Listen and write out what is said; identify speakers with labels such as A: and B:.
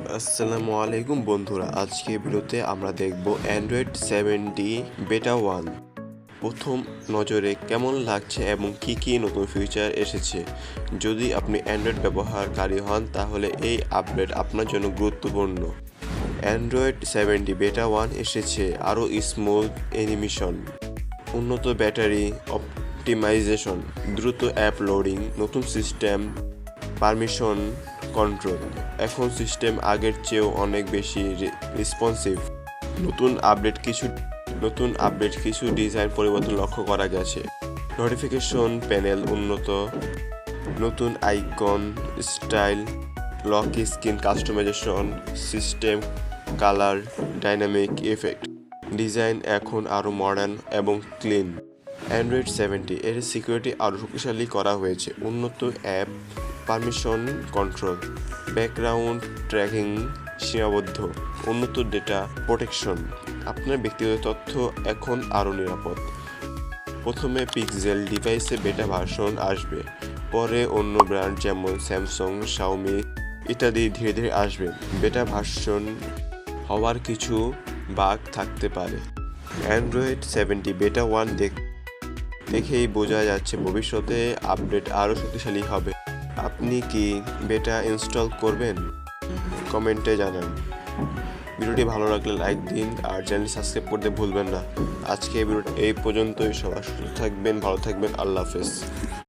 A: আসসালামু আলাইকুম বন্ধুরা, আজকে ভিডিওতে আমরা দেখব অ্যান্ড্রয়েড 7 বেটা 1 প্রথম নজরে কেমন লাগছে এবং কি কি নতুন ফিচার এসেছে। যদি আপনি অ্যান্ড্রয়েড ব্যবহারকারী হন তাহলে এই আপডেট আপনার জন্য গুরুত্বপূর্ণ। অ্যান্ড্রয়েড 7 বেটা 1 এসেছে আরও স্মুথ অ্যানিমেশন, উন্নত ব্যাটারি অপটিমাইজেশন, দ্রুত অ্যাপ লোডিং, নতুন সিস্টেম পারমিশন কন্ট্রোল। এখন সিস্টেম আগের চেয়েও অনেক বেশি রেসপন্সিভ। নতুন আপডেট কিছু ডিজাইন পরিবর্তন লক্ষ্য করা গেছে। নোটিফিকেশন প্যানেল উন্নত, নতুন icon style, lock screen customisation, system colour dynamic effect. Design এখন আরও মডার্ন এবং ক্লিন। অ্যান্ড্রয়েড 7 এর সিকিউরিটি আরও শক্তিশালী করা হয়েছে। উন্নত app permission control, background tracking সীমাবদ্ধ, উন্নত ডেটা প্রোটেকশন। আপনার ব্যক্তিগত তথ্য এখন আরও নিরাপদ। প্রথমে পিক্সেল ডিভাইসে বেটা ভার্সন আসবে, পরে অন্য ব্র্যান্ড যেমন স্যামসাং, শাওমি ইত্যাদি ধীরে ধীরে আসবে। বেটা ভার্সন হওয়ার কিছু বাগ থাকতে পারে। অ্যান্ড্রয়েড 7 বেটা 1 দেখেই বোঝা যাচ্ছে ভবিষ্যতে আপডেট আরও শক্তিশালী হবে। আপনি কি বেটা ইনস্টল করবেন? কমেন্টে জানান। ভিডিওটি ভালো লাগলে লাইক দিন আর চ্যানেল সাবস্ক্রাইব করতে ভুলবেন না। আজকে এই ভিডিওটি এই পর্যন্তই। সবাই সুস্থ থাকবেন, ভালো থাকবেন। আল্লাহ হাফেজ।